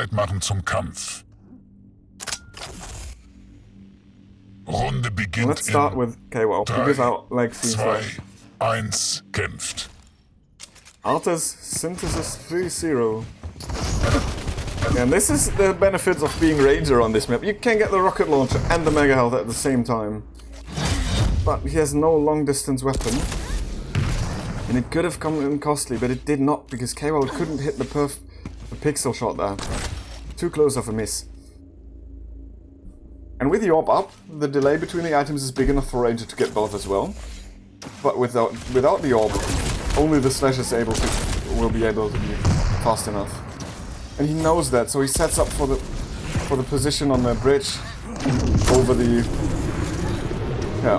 bereit machen zum Kampf. Runde beginnt. Let's start with kw0w, because I like seeing 2, Slash. 1, kämpft. Arthur's snthss 3.0. And this is the benefits of being Ranger on this map. You can get the rocket launcher and the mega health at the same time. But he has no long distance weapon. And it could have come in costly, but it did not, because kw0w couldn't hit the pixel shot there. Too close of a miss. And with the orb up, the delay between the items is big enough for Ranger to get both as well. But without the orb, only the Slash is will be able to be fast enough. And he knows that, so he sets up for the position on the bridge over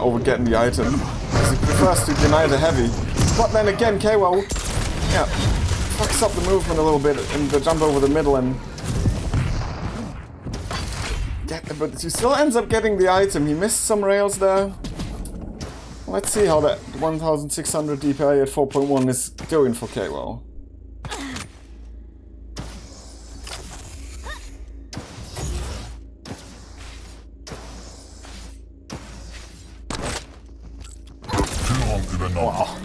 over getting the item. Because he prefers to deny the heavy. But then again, kw0w, fucks up the movement a little bit in the jump over the middle and but he still ends up getting the item. He missed some rails there. Let's see how that 1600 DPI at 4.1 is doing for kw0w. Wow.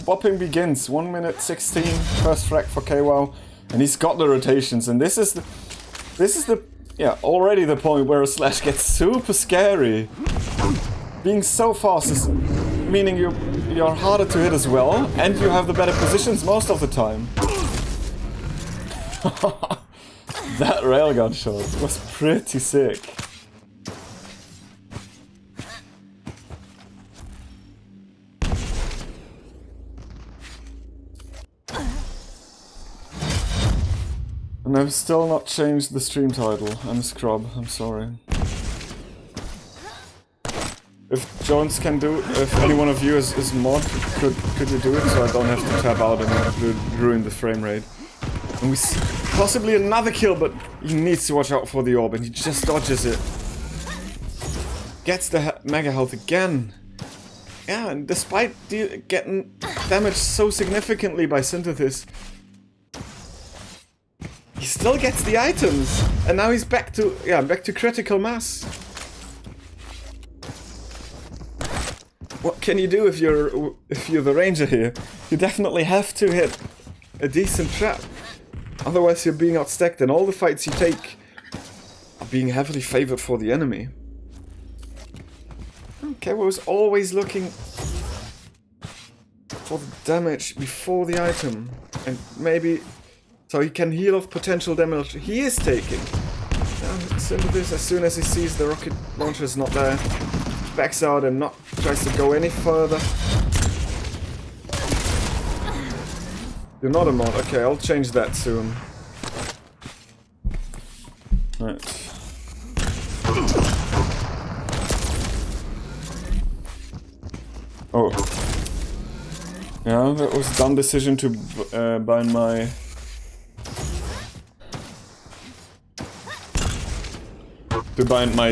Bopping begins. 1 minute 16, first frag for kw0w, and he's got the rotations. And this is the already the point where a Slash gets super scary. Being so fast is meaning you're harder to hit as well, and you have the better positions most of the time. That railgun shot was pretty sick. And I've still not changed the stream title. I'm a scrub, I'm sorry. If Jones can do, if any one of you is mod, could you do it so I don't have to tab out and ruin the frame rate? And we see possibly another kill, but he needs to watch out for the orb and he just dodges it. Gets the mega health again. Yeah, and despite getting damaged so significantly by snthss, he still gets the items, and now he's back to critical mass. What can you do if you're the Ranger here? You definitely have to hit a decent trap, otherwise you're being outstacked, and all the fights you take are being heavily favored for the enemy. kw0w is always looking for the damage before the item, and maybe so he can heal off potential damage he is taking. snthss, as soon as he sees the rocket launcher is not there, backs out and tries to go any further. You're not a mod. Okay, I'll change that soon. Right. Oh. Yeah, that was a dumb decision to bind my...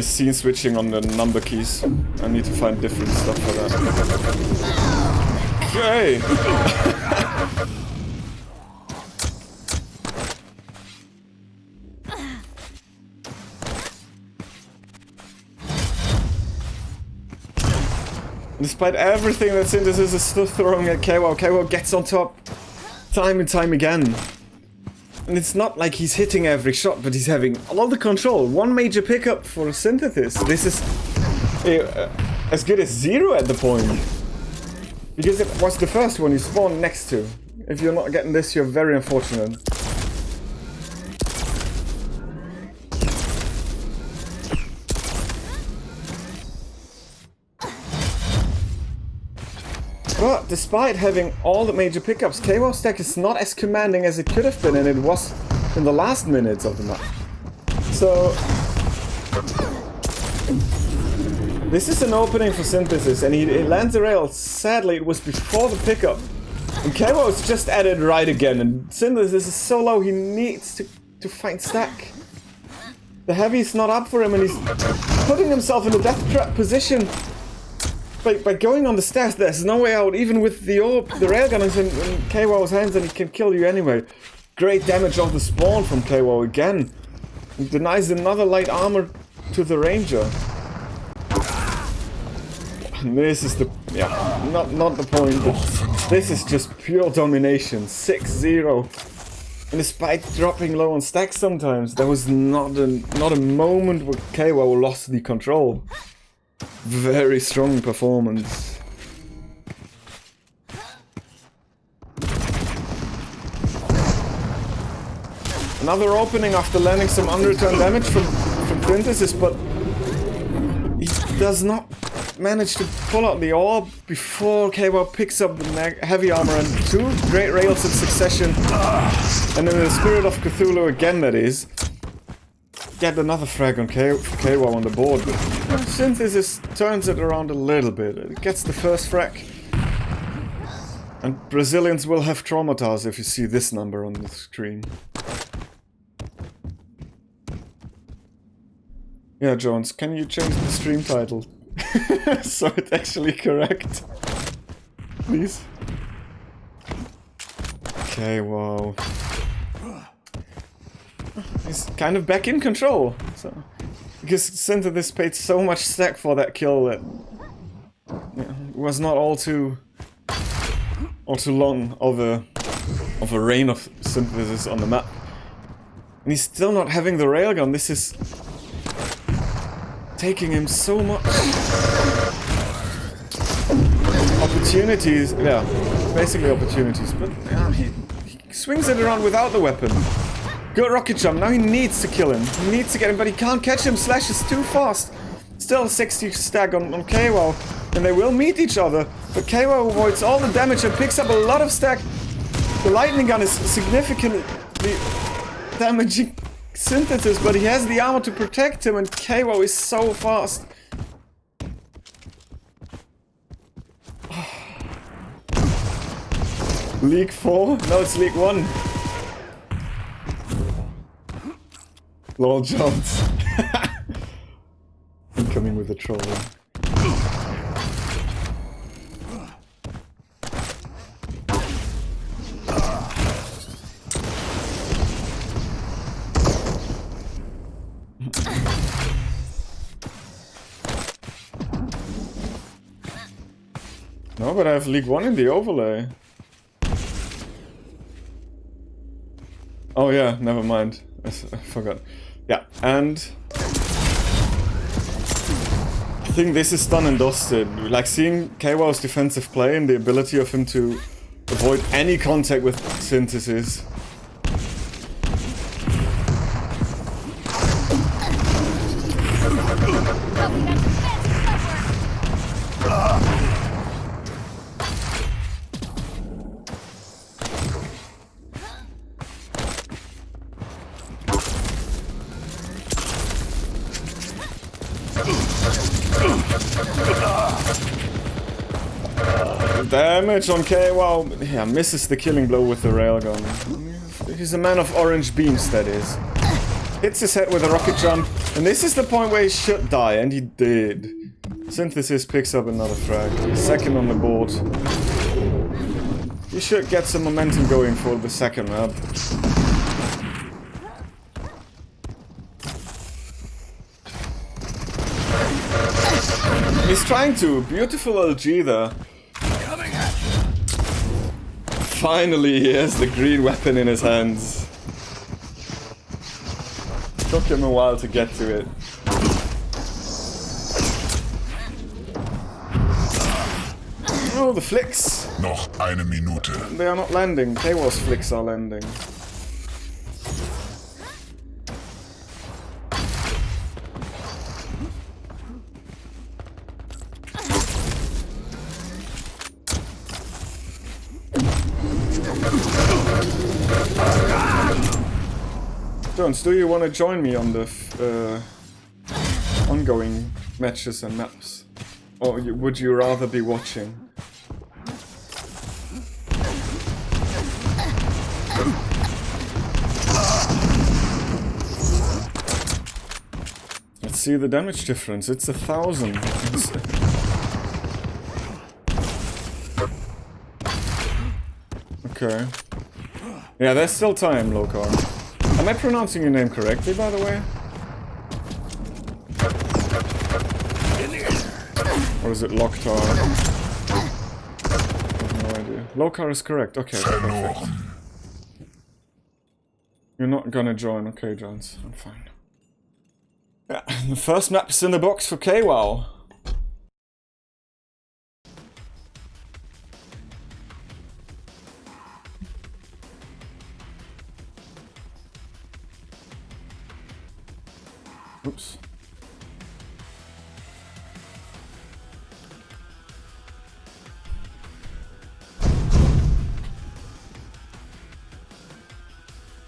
scene switching on the number keys. I need to find different stuff for that. Okay! Despite everything that snthss is still throwing at kw0w, kw0w gets on top time and time again. And it's not like he's hitting every shot, but he's having all the control. One major pickup for snthss. This is as good as 0 at the point. Because it was the first one you spawned next to. If you're not getting this, you're very unfortunate. But despite having all the major pickups, kw0w's stack is not as commanding as it could have been, and it was in the last minutes of the map. So this is an opening for snthss, and he lands a rail. Sadly, it was before the pickup, and kw0w's just added right again. And snthss is so low, he needs to find stack. The heavy is not up for him, and he's putting himself in a death trap position. By going on the stairs, there's no way out, even with the orb. The railgun is in kw0w's hands and he can kill you anyway. great damage off the spawn from kw0w again. It denies another light armor to the ranger. And this is the... yeah, not the point, but this is just pure domination. 6-0. And despite dropping low on stacks sometimes, there was not a moment where kw0w lost the control. Very strong performance. Another opening after landing some unreturned damage from snthss, but he does not manage to pull out the orb before kw0w picks up the heavy armor and 2 great rails in succession. And in the spirit of Cthulhu again, that is, get another frag on kw0w on the board. But snthss turns it around a little bit. It gets the first frag. And Brazilians will have traumatized if you see this number on the screen. Yeah, Jones, can you change the stream title so it's actually correct? Please? kw0w. He's kind of back in control. So, because snthss paid so much stack for that kill that it was not all too long of a reign of snthss on the map. And he's still not having the railgun. This is taking him so much opportunities. Yeah, basically opportunities. But yeah, he swings it around without the weapon. Good rocket jump. Now he needs to kill him. He needs to get him, but he can't catch him. Slash is too fast. Still 60 stack on kw0w. And they will meet each other. But kw0w avoids all the damage and picks up a lot of stack. The lightning gun is significantly damaging snthss, but he has the armor to protect him, and kw0w is so fast. League 4? No, it's League 1. Lol Jones. I'm coming with a troll. No, but I have League 1 in the overlay. Oh yeah, never mind. I forgot. Yeah, and I think this is done and dusted. Like, seeing kw0w's defensive play and the ability of him to avoid any contact with snthss. Damage on kw0w. Yeah, misses the killing blow with the railgun. He's a man of orange beams, that is. Hits his head with a rocket jump. And this is the point where he should die, and he did. snthss picks up another frag. Second on the board. He should get some momentum going for the second map. He's trying to. Beautiful LG there. Finally, he has the green weapon in his hands. Took him a while to get to it. Oh, the flicks! Noch eine Minute. They are not landing. kw0w's flicks are landing. Jones, do you want to join me on the ongoing matches and maps? Or would you rather be watching? Let's see the damage difference. It's 1,000. Okay. Yeah, there's still time, Lokar. Am I pronouncing your name correctly, by the way? Or is it Loktar? I have no idea. Lokar is correct, okay. Perfect. You're not gonna join, okay, Jones. I'm fine. Yeah, the first map's in the box for kw0w. Oops.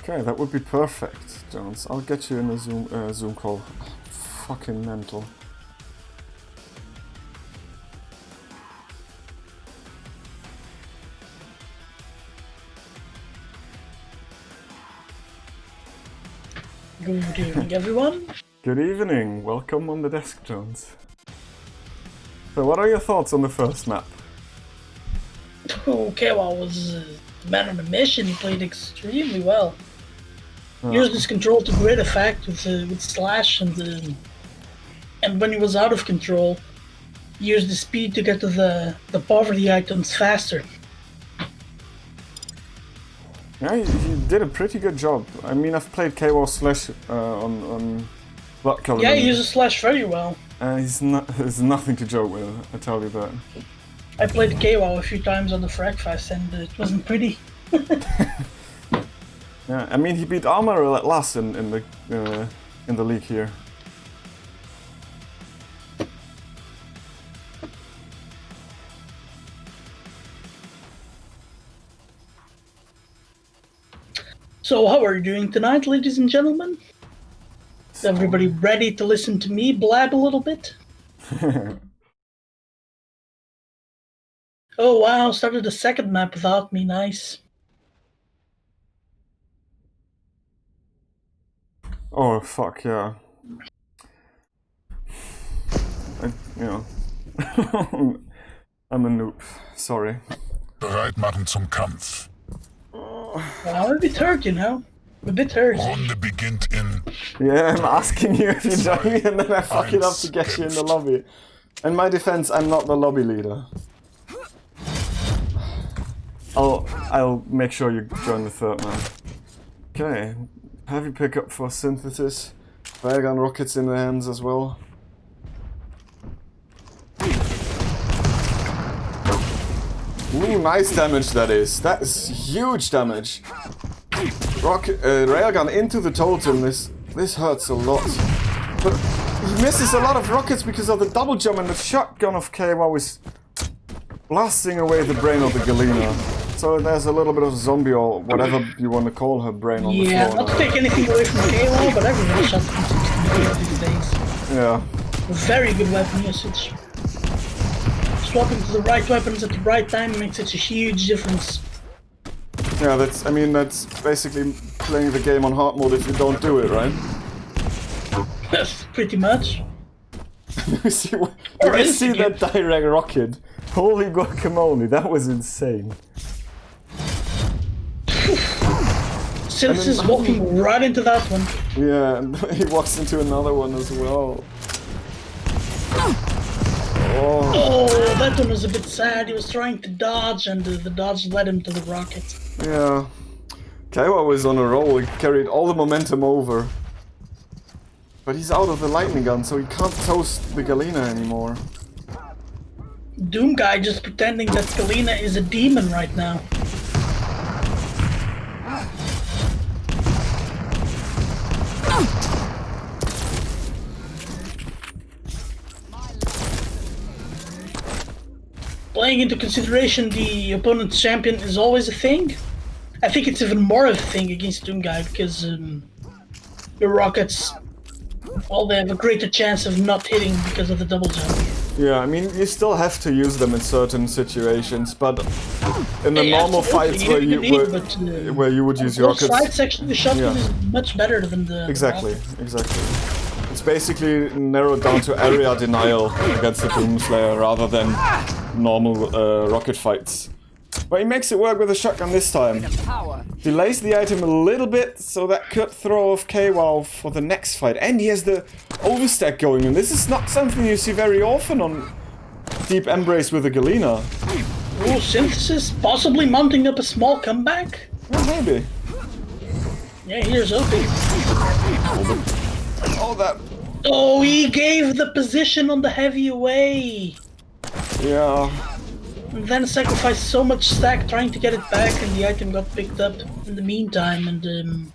Okay, that would be perfect, Jones. I'll get you in a Zoom call. Fucking mental. Good evening, everyone. Good evening. Welcome on the desk, Jones. So, what are your thoughts on the first map? kw0w was man on the mission. He played extremely well. Used his control to great effect with slash and when he was out of control, used the speed to get to the poverty items faster. Yeah, he did a pretty good job. I mean, I've played kw0w slash on Blood Color. Yeah, he uses slash very well. There's nothing to joke with, I tell you that. I played kw0w a few times on the Fragfest and it wasn't pretty. Yeah, I mean, he beat Armor at last in the league here. So how are you doing tonight, ladies and gentlemen? Is everybody ready to listen to me blab a little bit? Oh wow, started the second map without me, nice. Oh, fuck, yeah. I'm a noob, sorry. Bereit machen zum Kampf. I'm a bit hurt, you know. I'm a bit hurt. Runde beginnt in... Yeah, I'm asking you if you join me and then I fuck it up to get you in the lobby. In my defense, I'm not the lobby leader. I'll make sure you join the third man. Okay, heavy pickup for synthesis. Railgun rockets in the hands as well. Ooh, nice damage that is. That is huge damage. Railgun into the totem. This hurts a lot. But he misses a lot of rockets because of the double jump, and the shotgun of kw0w is blasting away the brain of the Galena. So there's a little bit of zombie or whatever you want to call her brain on the floor. Yeah, not to take anything away from kw0w, but every shotgun seems to be good these days. Yeah. Very good weapon usage. Swapping to the right weapons at the right time makes such a huge difference. Yeah, that's basically playing the game on hard mode if you don't do it, right? Pretty much. You see that direct rocket? Holy guacamole, that was insane. Synthesis walking right into that one. Yeah, and he walks into another one as well. Oh, that one was a bit sad. He was trying to dodge, and the dodge led him to the rocket. Yeah. kw0w was on a roll, he carried all the momentum over. But he's out of the lightning gun, so he can't toast the Galena anymore. Doom guy just pretending that Galena is a demon right now. Playing into consideration the opponent's champion is always a thing. I think it's even more of a thing against Doom guy because the rockets, well, they have a greater chance of not hitting because of the double jump. Yeah, I mean, you still have to use them in certain situations, but in the normal fights where you would use your rockets... fights, actually, the shotgun is much better than the... Exactly. It's basically narrowed down to area denial against the Doomslayer rather than normal rocket fights. But he makes it work with a shotgun this time. Delays the item a little bit, so that could throw off kw0w for the next fight. And he has the overstack going, and this is not something you see very often on Deep Embrace with a Galena. Oh, Synthesis possibly mounting up a small comeback? Well, maybe. Yeah, here's hoping. Oh, that... Oh, he gave the position on the heavy away! Yeah. And then sacrificed so much stack trying to get it back, and the item got picked up in the meantime, and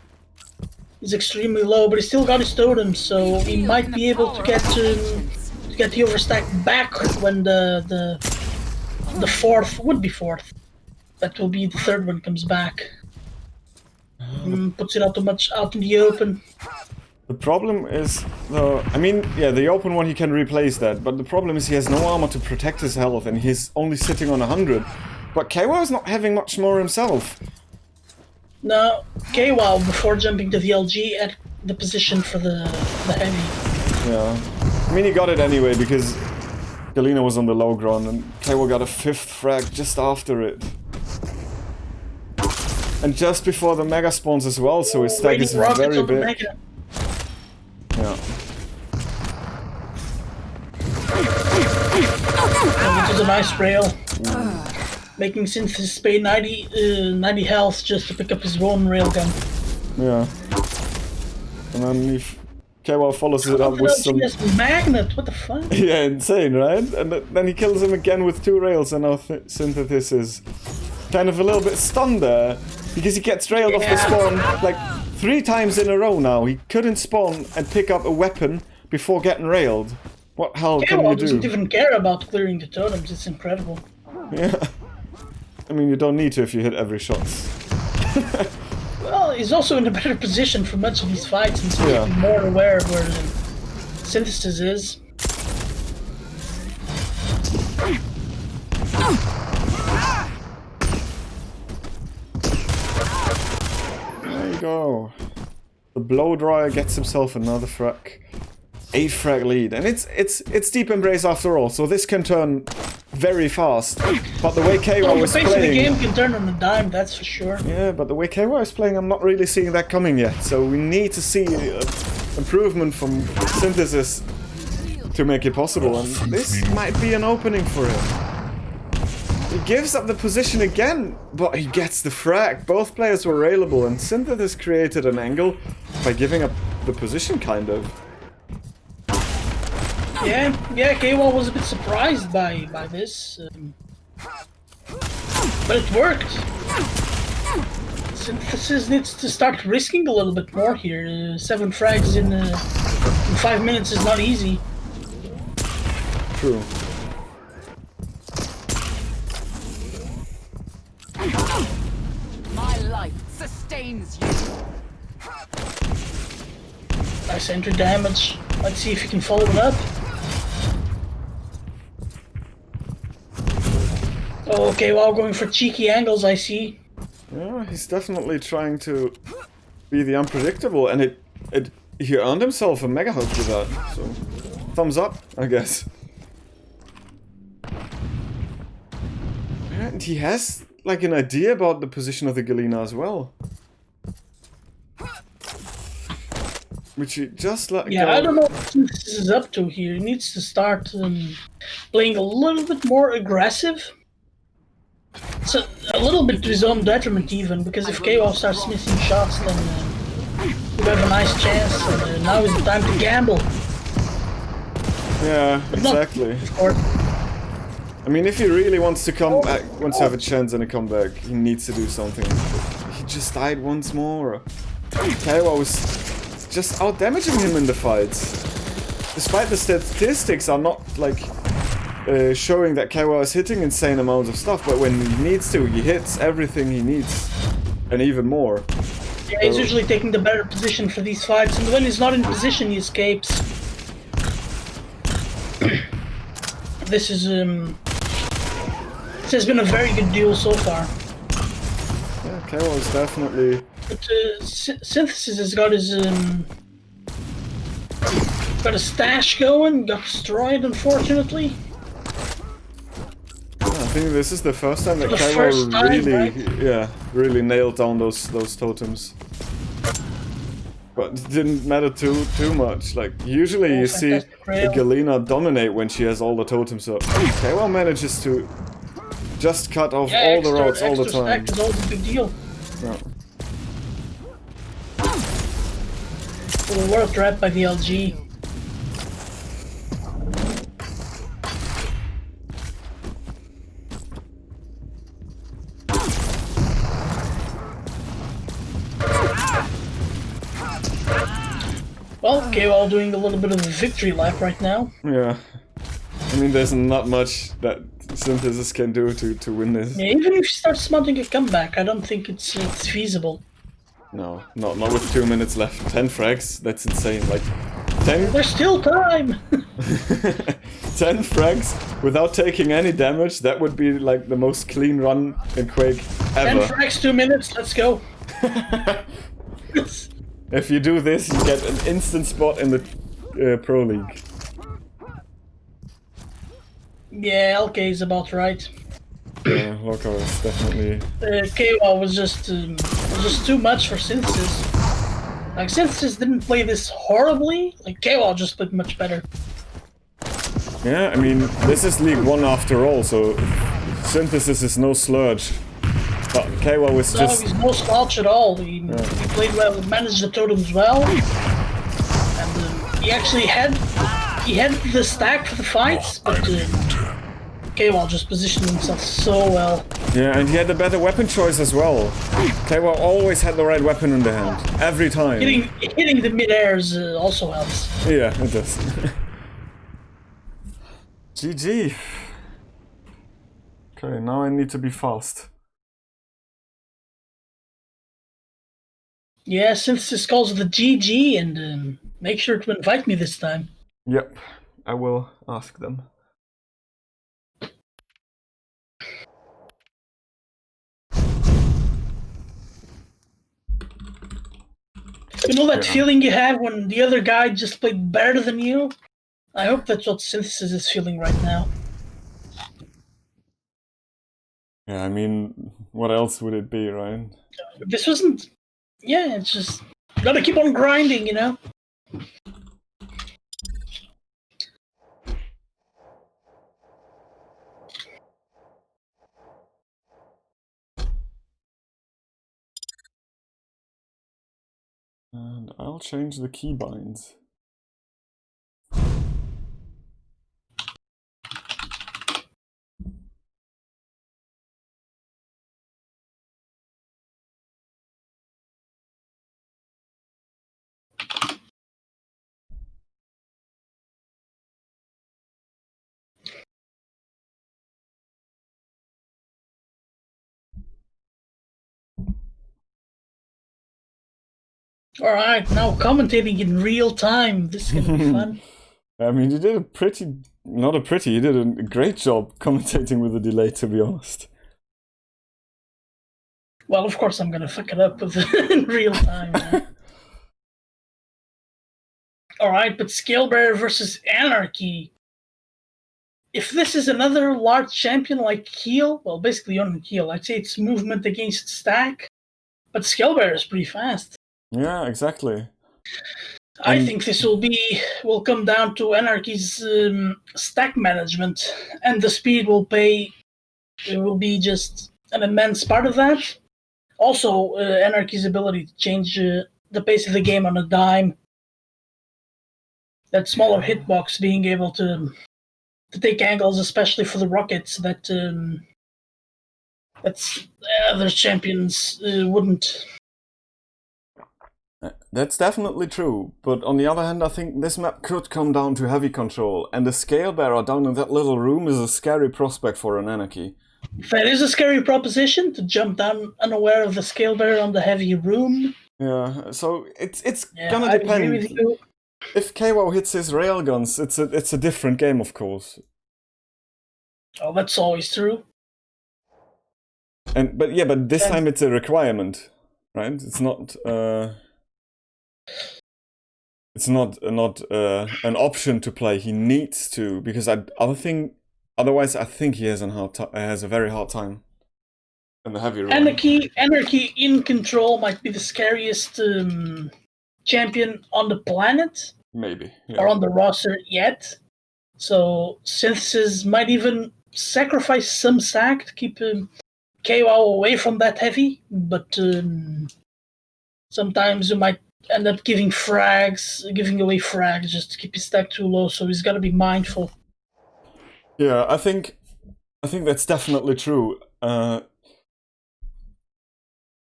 he's extremely low, but he still got his totem, so he might be able to get the overstack back when the fourth would be fourth. That will be the third one comes back. Puts it out too much out in the open. The problem is, though, I mean, yeah, the open one he can replace that, but the problem is he has no armor to protect his health, and he's only sitting on 100. But kw0w is not having much more himself. No, kw0w before jumping to VLG at the position for the heavy. Yeah. I mean, he got it anyway because Galena was on the low ground, and kw0w got a 5th frag just after it. And just before the mega spawns as well, so his stack is very big. Yeah. And it was a nice rail. Making Synthesis pay 90 health just to pick up his own railgun. Yeah. And then if kw0w follows it up with some... magnet, what the fuck? Yeah, insane, right? And then he kills him again with 2 rails, and now Synthesis is kind of a little bit stunned there. Because he gets railed off the spawn like 3 times in a row now. He couldn't spawn and pick up a weapon before getting railed. What hell can you do? Doesn't even care about clearing the totems, it's incredible. Yeah. I mean, you don't need to if you hit every shot. Well, he's also in a better position for much of these fights, and so he's more aware of where the Synthesis is. There you go. The blow dryer gets himself another frag. 8 frag lead, and it's Deep Embrace after all, so this can turn very fast. But the way kw0w is playing... The game can turn on a dime, that's for sure. Yeah, but the way kw0w is playing, I'm not really seeing that coming yet. So we need to see improvement from Synthesis to make it possible, and this might be an opening for him. He gives up the position again, but he gets the frag. Both players were railable, and Synthesis created an angle by giving up the position, kind of. Yeah, kw0w was a bit surprised by this, but it worked. Synthesis needs to start risking a little bit more here. 7 frags in 5 minutes is not easy. True. My life sustains you. Nice entry damage. Let's see if you can follow it up. Oh, kw0w going for cheeky angles, I see. Yeah, he's definitely trying to be the unpredictable, and he earned himself a mega hook with that. So, thumbs up, I guess. And he has like an idea about the position of the Galena as well, which he just let go. I don't know what this is up to here. He needs to start playing a little bit more aggressive. It's a little bit to his own detriment even, because if kw0w starts missing shots, then we have a nice chance, and now is the time to gamble. Yeah, But exactly. Not, of course. I mean, if he really wants to come back, wants to have a chance in a comeback, he needs to do something. He just died once more. kw0w was just out-damaging him in the fights. Despite the statistics are not, like, showing that kw0w is hitting insane amounts of stuff, but when he needs to, he hits everything he needs. And even more. Yeah, he's usually taking the better position for these fights, and when he's not in position, he escapes. This has been a very good duel so far. Yeah, kw0w is definitely... But Synthesis has got his got a stash going, got destroyed unfortunately. Yeah, think this is the first time that The first kw0w time, really, right? yeah, really nailed down those totems. But it didn't matter too much. Like usually you see fantastic rail. Galena dominate when she has all the totems up. kw0w manages to just cut off all the roads all the extra time. stack is always a big deal. Yeah. Well, we're trapped by the LG. Well, kw0w doing a little bit of a victory lap right now. Yeah. I mean, there's not much that Synthesis can do to win this. Yeah, even if she starts mounting a comeback, I don't think it's feasible. No, not with 2 minutes left. 10 frags, that's insane. Like, 10... There's still time! 10 frags without taking any damage, that would be like the most clean run in Quake 10 ever. frags, 2 minutes, let's go! If you do this, you get an instant spot in the Pro League. Yeah, LK is about right. Yeah, Loco is definitely... kw0w was just too much for Synthesis. Like, Synthesis didn't play this horribly, like kw0w just played much better. Yeah, I mean, this is League 1 after all, so Synthesis is no sludge. But kw0w is No, just... he's no slouch at all. He played well, managed the totems well, and he actually had the stack for the fights, but kw0w just positioned himself so well. Yeah, and he had a better weapon choice as well. kw0w always had the right weapon in the hand, every time. Hitting the mid-airs also helps. Yeah, it does. GG. Okay, now I need to be fast. Yeah, Synthesis calls it the GG, and make sure to invite me this time. Yep, I will ask them. You know that feeling you have when the other guy just played better than you? I hope that's what Synthesis is feeling right now. Yeah, I mean, what else would it be, right? This wasn't... Yeah, it's just... Gotta keep on grinding, you know? And I'll change the keybinds. Alright, now commentating in real time. This is gonna be fun. I mean, you did you did a great job commentating with a delay, to be honest. Well, of course I'm gonna fuck it up with in real time. Man. Alright, but Scalebearer versus Anarchy. If this is another large champion like Keel, well, basically only Keel, I'd say it's movement against stack, but Scalebearer is pretty fast. Yeah, exactly. I think this will come down to Anarchy's stack management, and the speed will be just an immense part of that. Also, Anarchy's ability to change the pace of the game on a dime. That smaller hitbox being able to take angles, especially for the rockets, that other champions wouldn't. That's definitely true, but on the other hand, I think this map could come down to heavy control, and the Scalebearer down in that little room is a scary prospect for an Anarchy. That is a scary proposition, to jump down unaware of the Scalebearer on the heavy room. Yeah, so it's Yeah, gonna I agree with depend. you. If kw0w hits his railguns, it's a different game, of course. Oh, that's always true. But this time it's a requirement, right? It's not an option to play. He needs to, because I think Otherwise, I think he has a very hard time in the heavy run. Anarchy in control might be the scariest champion on the planet. Maybe. Yeah. Or on the roster yet. So Synthesis might even sacrifice some stack to keep kw0w away from that heavy, but sometimes you might end up giving away frags just to keep his stack too low, so he's got to be mindful. Yeah, I think that's definitely true. But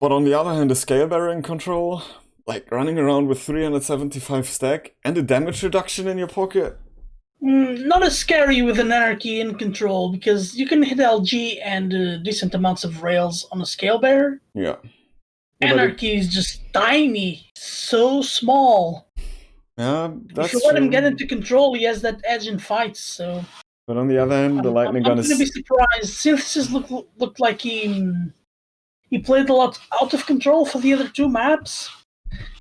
on the other hand, the scale barrier in control, like running around with 375 stack and a damage reduction in your pocket. Not as scary with an Anarchy in control, because you can hit LG and decent amounts of rails on a scale bearer. Yeah. Anarchy is just tiny, so small. Yeah, that's if you let true. him get into control, he has that edge in fights, so... But on the other hand, the lightning gun is... I'm gonna be surprised. Synthesis looked like he played a lot out of control for the other two maps.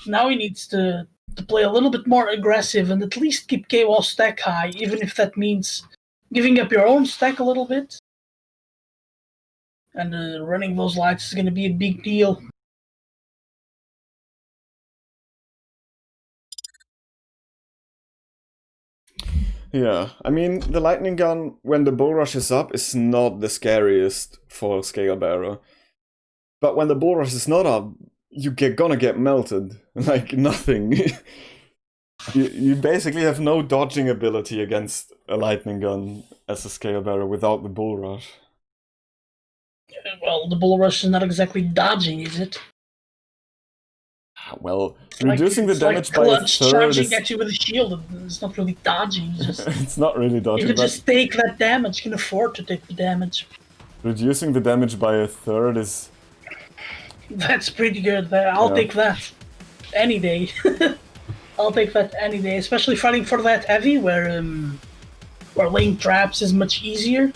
Now he needs to play a little bit more aggressive and at least keep kw0w stack high, even if that means giving up your own stack a little bit. And running those lights is gonna be a big deal. Yeah, I mean, the lightning gun, when the bull rush is up, is not the scariest for scale bearer. But when the bull rush is not up, you're gonna get melted. Like, nothing. you basically have no dodging ability against a lightning gun as a scale bearer without the bull rush. Well, the bull rush is not exactly dodging, is it? Well, reducing the damage by a third charging at you with a shield. It's not really dodging. It's not really dodging. You can just take that damage. You can afford to take the damage. Reducing the damage by a third is... That's pretty good. I'll take that any day. I'll take that any day, especially fighting for that heavy, where laying traps is much easier.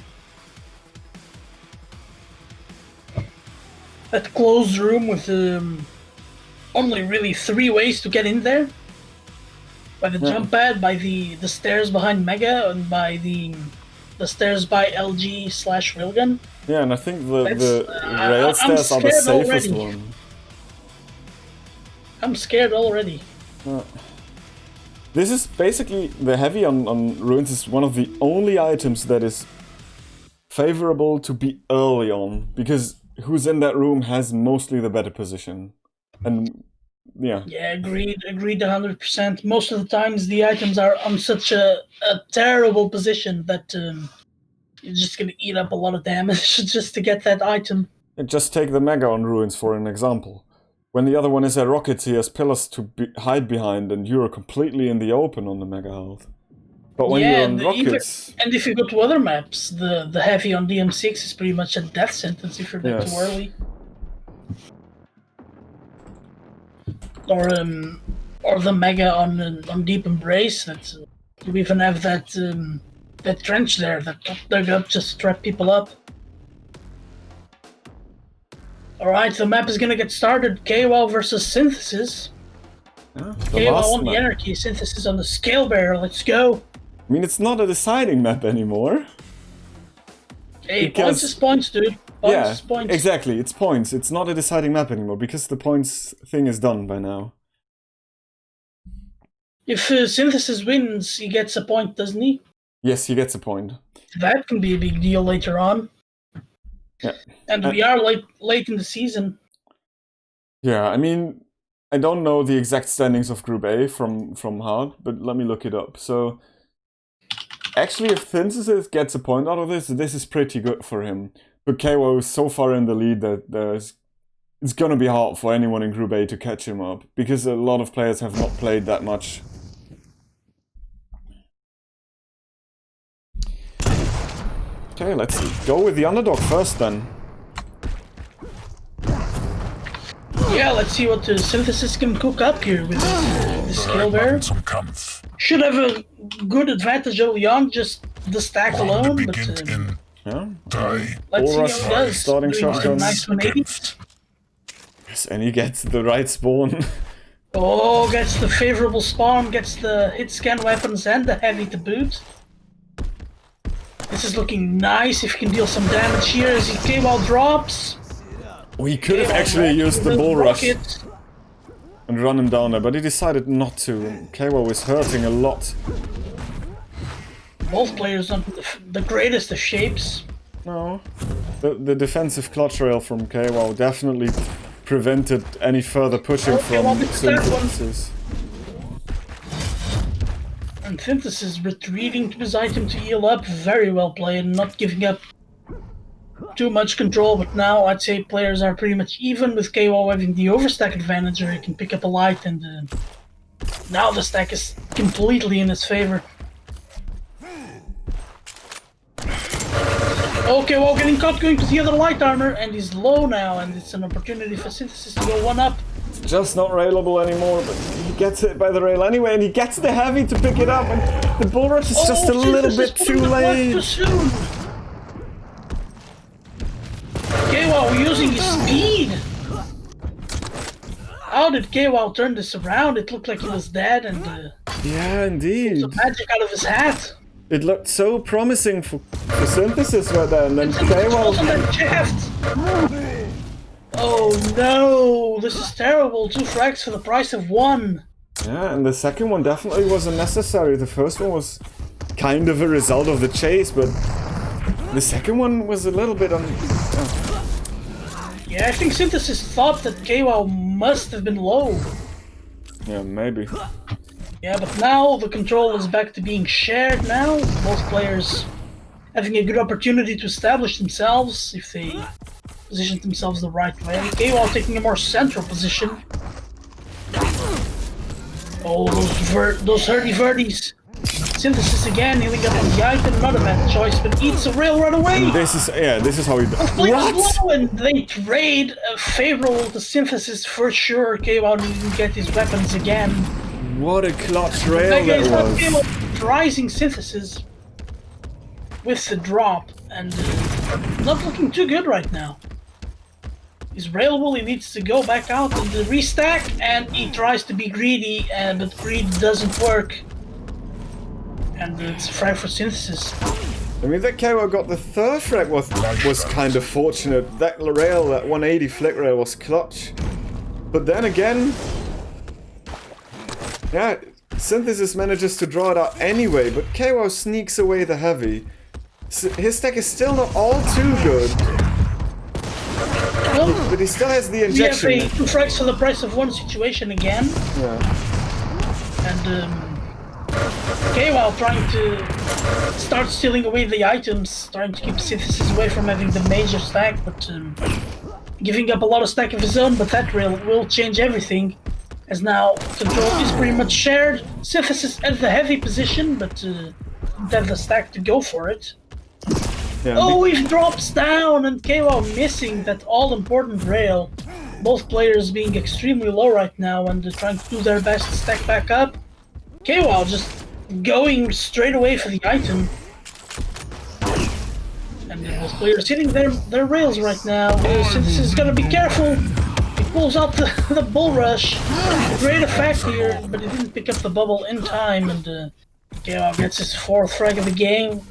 That closed room with only really 3 ways to get in there. By the jump pad, by the stairs behind Mega, and by the stairs by LG/railgun. Yeah, and I think the rail stairs are the safest one. I'm scared already. This is basically, the heavy on ruins is one of the only items that is favorable to be early on, because who's in that room has mostly the better position. And yeah. Yeah, agreed 100%. Most of the times the items are on such a terrible position that you're just gonna eat up a lot of damage just to get that item. Just take the Mega on ruins for an example. When the other one is a rocket, he has pillars to hide behind, and you're completely in the open on the Mega health. But when you're on rockets... And if you go to other maps, the heavy on DM6 is pretty much a death sentence if you're there too early. Or the Mega on Deep Embrace, that you even have that trench there that dug up just to trap people up. Alright, the map is gonna get started. kw0w versus Synthesis. Yeah, kw0w on the Anarchy, Synthesis on the Scale Bearer. Let's go. I mean, it's not a deciding map anymore. Hey, points is points, dude. Points is points. Exactly, it's points. It's not a deciding map anymore, because the points thing is done by now. If Synthesis wins, he gets a point, doesn't he? Yes, he gets a point. That can be a big deal later on. Yeah. And we are late in the season. Yeah, I mean, I don't know the exact standings of Group A from Hard, but let me look it up. So, actually, if Synthesis gets a point out of this is pretty good for him. But kw0w is so far in the lead that it's gonna be hard for anyone in Group A to catch him up, because a lot of players have not played that much. Okay, let's go with the underdog first then. Yeah, let's see what the Synthesis can cook up here with the Scale Bearer. Should have a good advantage early on, just the stack alone, but yeah. Let's see how it does. Starting shotguns. Nice 180. Yes, and he gets the right spawn. Oh, gets the favorable spawn, gets the hit scan weapons and the heavy to boot. This This is looking nice if he can deal some damage here as he kw0w drops. We could have kw0w actually used the bull rush rocket. and run him down there, but he decided not to. And kw0w is hurting a lot. Both players not the greatest of shapes. No. The defensive clutch rail from kw0w definitely prevented any further pushing from Synthesis. And Synthesis retreating to his item to heal up. Very well played, not giving up too much control, but now I'd say players are pretty much even with kw0w having the overstack advantage where he can pick up a light, and now the stack is completely in his favor. Okay, well, getting caught going to the other light armor, and he's low now, and it's an opportunity for Synthesis to go one up. Just not railable anymore, but he gets hit by the rail anyway, and he gets the heavy to pick it up, and the bull rush is just a little bit too late. Too soon. kw0w using his speed. How did kw0w turn this around? It looked like he was dead, and yeah, indeed. some magic out of his hat. It looked so promising for Synthesis right there, and then kw0w... Oh no, this is terrible. 2 frags for the price of 1. Yeah, and the second one definitely wasn't necessary. The first one was kind of a result of the chase, but the second one was a little bit Yeah, I think Synthesis thought that kw0w must have been low. Yeah, maybe. Yeah, but now the control is back to being shared now. Both players having a good opportunity to establish themselves if they position themselves the right way. kw0w taking a more central position. Oh, those hurdy-verdies. Synthesis again, healing up on the item, not a bad choice, but eats a rail right away. And this is how he does. What? And they trade favorable to Synthesis for sure. kw0w didn't get his weapons again. What a clutch rail that was. Rising Synthesis with the drop, and not looking too good right now. He's railable, he needs to go back out and restack, and he tries to be greedy, but greed doesn't work. And it's a frag for Synthesis. I mean, that kw0w got the third frag was kind of fortunate. That rail, that 180 flick rail was clutch. But then again... Yeah, Synthesis manages to draw it out anyway, but kw0w sneaks away the heavy. His stack is still not all too good. Well, but he still has the injection. We have a 2 frags for the price of 1 situation again. Yeah. And kw0w trying to start stealing away the items, trying to keep Synthesis away from having the major stack, but giving up a lot of stack of his own, but that rail will change everything. As now control is pretty much shared. Synthesis at the heavy position, but didn't have the stack to go for it. Yeah, oh, he drops down, and kw0w missing that all-important rail. Both players being extremely low right now and trying to do their best to stack back up. kw0w just going straight away for the item. And both players hitting their rails right now. Synthesis is gonna be careful. He pulls out the bull rush. Great effect here, but he didn't pick up the bubble in time, and kw0w gets his 4th frag of the game.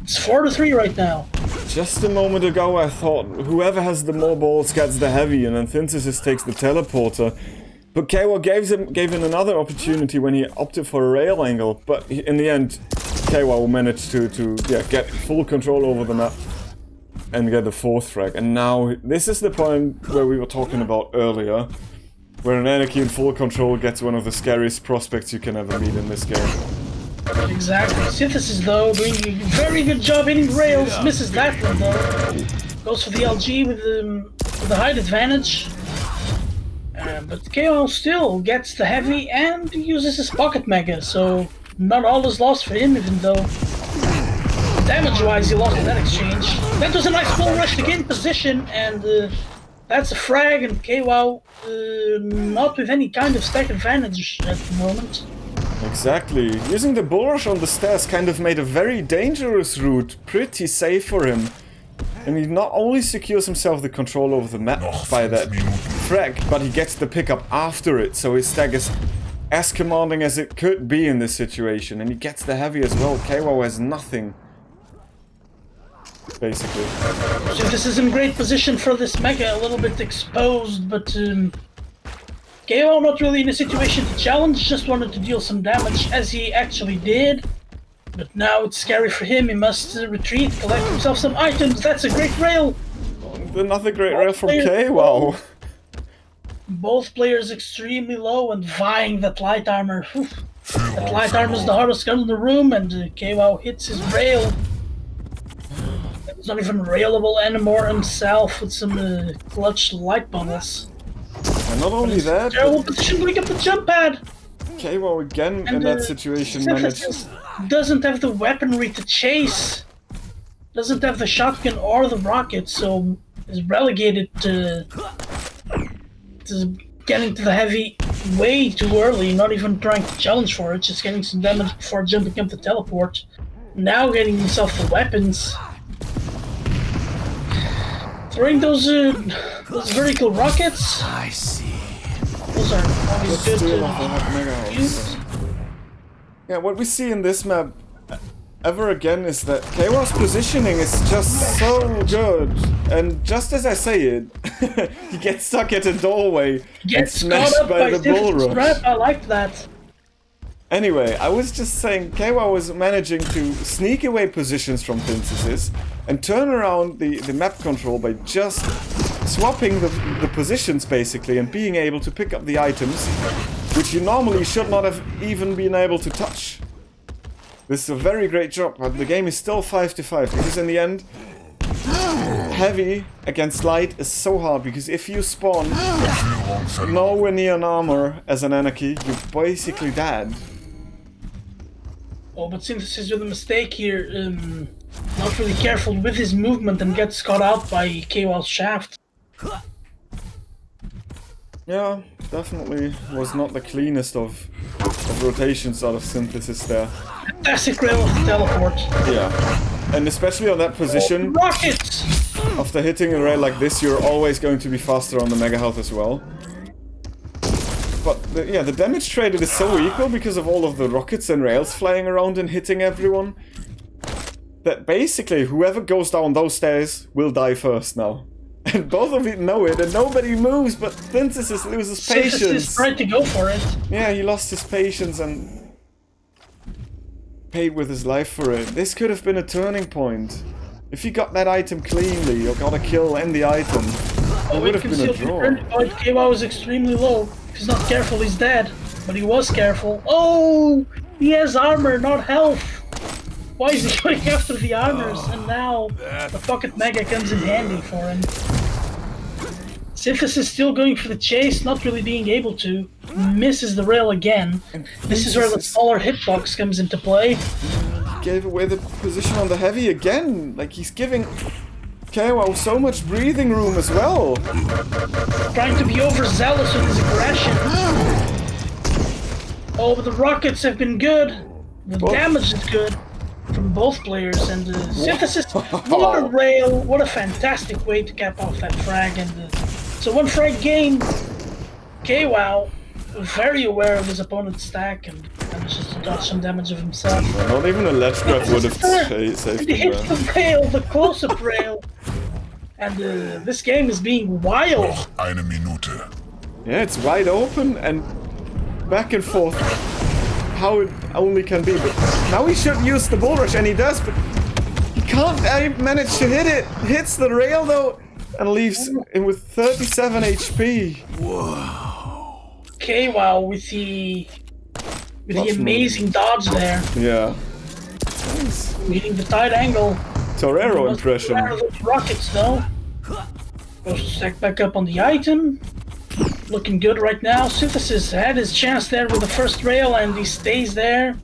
It's 4-3 right now. Just a moment ago I thought whoever has the more balls gets the heavy, and then Synthesis takes the teleporter. But kw0w gave him another opportunity when he opted for a rail angle, but in the end kw0w managed to get full control over the map and get the 4th frag. And now this is the point where we were talking about earlier, where an Anarchy in full control gets one of the scariest prospects you can ever meet in this game. Exactly. Synthesis though doing a very good job hitting rails, misses that one though. Goes for the LG with the height advantage. But kw0w still gets the heavy and uses his pocket mega, so not all is lost for him, even though damage-wise he lost in that exchange. That was a nice bull rush to gain position, and that's a frag, and kw0w not with any kind of stack advantage at the moment. Exactly. Using the bull rush on the stairs kind of made a very dangerous route pretty safe for him. And he not only secures himself the control over the map by that frag, but he gets the pickup after it, so his stack is as commanding as it could be in this situation. And he gets the heavy as well. kw0w has nothing. basically. So this is in great position for this mega, a little bit exposed, but kw0w not really in a situation to challenge, just wanted to deal some damage, as he actually did. But now it's scary for him, he must retreat, collect himself some items, that's a great rail! Another great rail from kw0w. Both players extremely low and vying that light armor. Whew. That light armor is the hardest gun in the room, and kw0w hits his rail. It's not even railable anymore himself with some clutch light bubbles. And not only that, terrible position going up the jump pad. kw0w again in that situation managed. Doesn't have the weaponry to chase. Doesn't have the shotgun or the rocket, so is relegated to getting to the heavy way too early, not even trying to challenge for it, just getting some damage before jumping up the teleport. Now getting himself the weapons. Throwing those vertical rockets. I see. Those are always good to use. Yeah, what we see in this map ever again is that kw0w's positioning is just so good, and just as I say it, he gets stuck at a doorway and smashed by the bull rush. I liked that. Anyway, I was just saying kw0w was managing to sneak away positions from synthesss and turn around the map control by just swapping the positions basically and being able to pick up the items which you normally should not have even been able to touch. This is a very great job, but the game is still 5-5 because in the end, heavy against light is so hard because if you spawn nowhere near an armor as an anarchy, you're basically dead. Oh, but synthesss with a mistake here, not really careful with his movement and gets caught out by kw0w's shaft. Yeah, definitely was not the cleanest of rotations out of synthesss there. Fantastic rail of the teleport. Yeah, and especially on that position, rockets! After hitting a rail like this, you're always going to be faster on the mega health as well. But yeah, the damage traded is so equal because of all of the rockets and rails flying around and hitting everyone, that basically whoever goes down those stairs will die first now. And both of you know it, and nobody moves, but synthesss loses patience. Synthesss tried to go for it. Yeah, he lost his patience and paid with his life for it. This could have been a turning point. If he got that item cleanly, or got a kill and the item, it would have been a draw. kw0w was extremely low. If he's not careful, he's dead. But he was careful. Oh! He has armor, not health! Why is he going after the armors? And now the pocket mega comes in handy for him. synthesss is still going for the chase, not really being able to. Misses the rail again. This is where the smaller hitbox comes into play. Gave away the position on the heavy again. Like, he's giving kw0w so much breathing room as well. Trying to be overzealous with his aggression. Oh, but the rockets have been good. The damage is good from both players, and synthesss. What a rail! What a fantastic way to cap off that frag. And so one frag game. kw0w, very aware of his opponent's stack and manages to dodge some damage of himself. Not even a ledge grab would have saved he him hits the rail, the close-up rail. And this game is being wild. Noch eine Minute. Yeah, it's wide open and back and forth. How it only can be. But now he should use the bull rush, and he does, but he can't manage to hit it. Hits the rail though, and leaves him with 37 HP. Whoa. kw0w with the amazing dodge there. Yeah. Nice. Meeting the tight angle. Torero impression. Rockets though. Goes to stack back up on the item. Looking good right now. synthesss had his chance there with the first rail, and he stays there.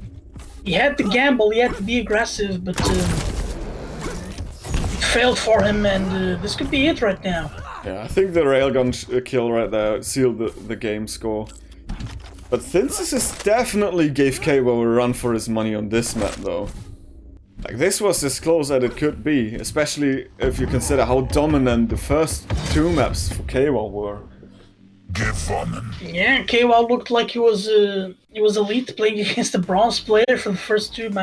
He had to gamble, he had to be aggressive, but it failed for him, and this could be it right now. Yeah, I think the railgun kill right there sealed the game score. But synthesss definitely gave kw0w a run for his money on this map though. Like, this was as close as it could be, especially if you consider how dominant the first two maps for kw0w were. Gewonnen. Yeah, kw0w looked like he was elite, playing against the bronze player for the first two matches.